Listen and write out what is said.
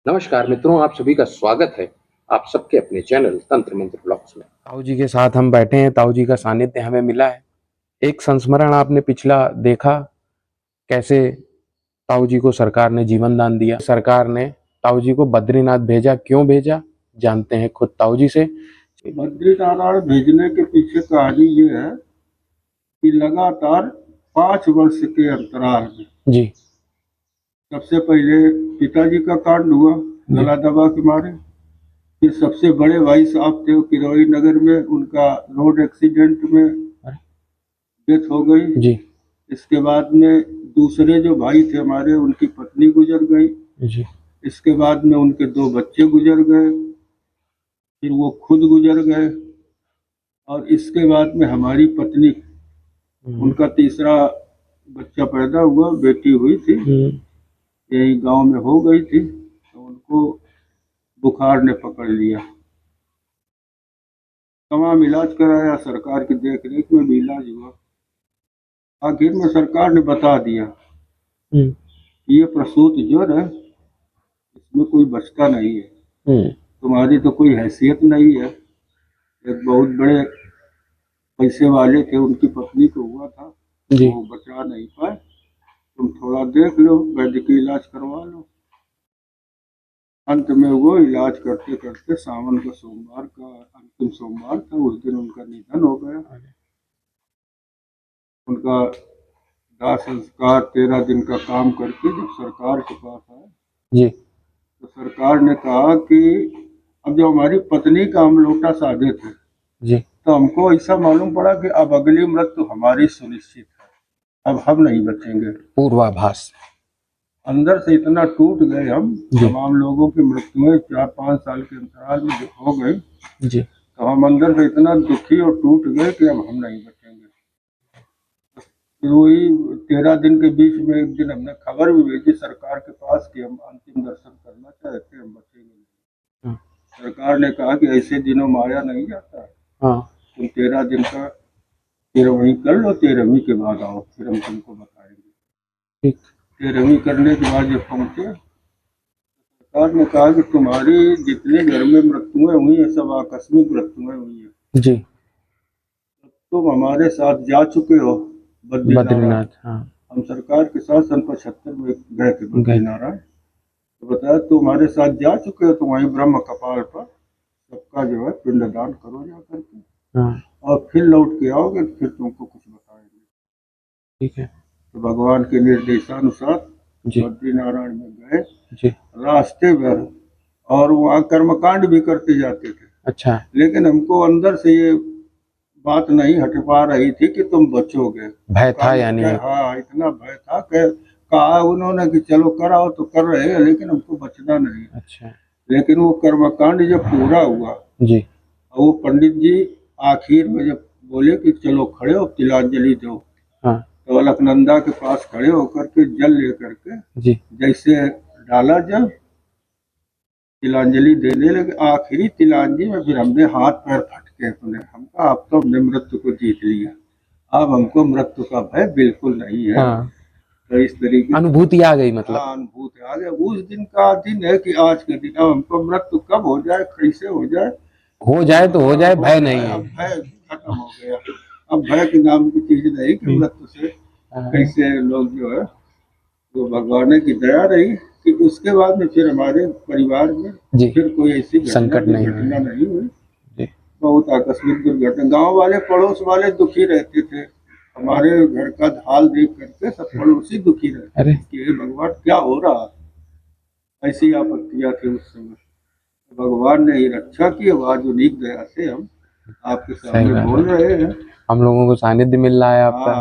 नमस्कार मित्रों, आप सभी का स्वागत है आप सबके अपने चैनल तंत्र मंत्र ब्लॉग्स में। ताऊ जी के साथ हम बैठे हैं, ताऊ जी का सानिध्य हमें मिला है। एक संस्मरण आपने पिछला देखा, कैसे ताऊ जी को सरकार ने जीवन दान दिया। सरकार ने ताऊ जी को बद्रीनाथ भेजा, क्यों भेजा जानते हैं खुद ताऊ जी से। बद्रीनारायण भेजने के पीछे कहानी ये है कि लगातार 5 वर्ष के अंतराल में जी सबसे पहले पिताजी का कांड हुआ गला दबा के मारे। फिर सबसे बड़े भाई साहब थे किरोड़ी नगर में, उनका रोड एक्सीडेंट में डेथ हो गई। जी इसके बाद में दूसरे जो भाई थे हमारे, उनकी पत्नी गुजर गई। जी इसके बाद में उनके 2 बच्चे गुजर गए, फिर वो खुद गुजर गए। और इसके बाद में हमारी पत्नी, उनका तीसरा बच्चा पैदा हुआ, बेटी हुई थी, यही गांव में हो गई थी। तो उनको बुखार ने पकड़ लिया। तमाम इलाज कराया, सरकार की देख रेख में भी इलाज हुआ। आखिर में सरकार ने बता दिया कि ये प्रसूत ज्वर है, इसमें कोई बचता नहीं है, तुम्हारी तो कोई हैसियत नहीं है। एक बहुत बड़े पैसे वाले थे, उनकी पत्नी को हुआ था, वो बचा नहीं पाए, तुम थोड़ा देख लो, वैद्यकीय इलाज करवा लो। अंत में वो इलाज करते करते सावन का सोमवार का अंतिम सोमवार था, उस दिन उनका निधन हो गया। उनका दाह संस्कार 13 दिन का काम करके जब सरकार के पास आए तो सरकार ने कहा कि अब जब हमारी पत्नी का हम लोटा साधे थे तो हमको ऐसा मालूम पड़ा कि अब अगली मृत्यु हमारी सुनिश्चित है, अब हम नहीं बचेंगे। पूर्वाभास अंदर से इतना टूट गए हम, तमाम लोगों की मृत्युएं 4-5 साल के अंतराल में हो गई, तो हम अंदर से इतना दुखी और टूट गए कि अब हम नहीं बचेंगे। फिर वही 13 दिन के बीच में एक दिन हमने खबर भी भेजी सरकार के पास कि हम अंतिम दर्शन करना चाहते हैं, हम बचेंगे नहीं। सरकार ने कहा कि ऐसे दिनों माया नहीं जाता, तुम 13 दिन का 13वीं कर लो, 13वीं के बाद आओ, फिर हम तुमको बताएंगे। 13वीं करने के बाद जब पहुंचे, सरकार ने कहा कि तुम्हारी जितने घर में मृत्युएं हुई है सब आकस्मिक मृत्युएं हुई है जी, तुम हमारे साथ जा चुके हो बद्रीनाथ। हम सरकार के साथ सन 75 में गए थे बद्रीनारायण। तो बताया तुम हमारे साथ जा चुके हो, तो वहीं ब्रह्म कपाल पर सबका जो है पिंडदान करो जा करके, और फिर लौट के आओगे फिर तुमको कुछ बताएंगे। ठीक है। तो भगवान के निर्देशानुसार बद्रीनारायण में गए, रास्ते भर और वहाँ कर्मकांड भी करते जाते थे। अच्छा। लेकिन हमको अंदर से ये बात नहीं हट पा रही थी कि तुम बचोगे, भय था यानी। हाँ, इतना भय था कि कहा उन्होंने कि चलो कराओ, तो कर रहे हैं, लेकिन हमको बचना नहीं। अच्छा। लेकिन वो कर्मकांड जब पूरा हुआ जी, और वो पंडित जी आखिर में जब बोले कि चलो खड़े हो तिलांजलि दो, तो अलकनंदा के पास खड़े होकर के जल लेकर के जी जैसे डाला जल, तिलांजलि देने लगे। आखिरी तिलांजलि में फिर हमने हाथ पैर फटके अपने, हम कहा अब तो हमने मृत्यु को जीत लिया, अब हमको मृत्यु का भय बिल्कुल नहीं है। तो इस तरीके अनुभूति आ गई, मतलब अनुभूति आ गई। उस दिन का दिन है कि आज के दिन अब हमको मृत्यु कब हो जाए, कैसे हो जाए तो हो जाए, भय नहीं है। अब भय खत्म हो गया, अब भय के नाम की चीज नहीं कि मृत्यु से कैसे लोग जो है, तो भगवान की दया रही कि उसके बाद में फिर हमारे परिवार में फिर कोई ऐसी संकट नहीं हुई। बहुत आकस्मिक दुर्घटना, गांव वाले पड़ोस वाले दुखी रहते थे, हमारे घर का हाल देख करके सब पड़ोसी दुखी रहते कि भगवान क्या हो रहा, ऐसी आपत्तियां थी उस समय। भगवान ने ही रक्षा की, आज उन्हीं दया से हम आपके सामने बोल रहे हैं। हम लोगों को सानिध्य मिल रहा है आपका।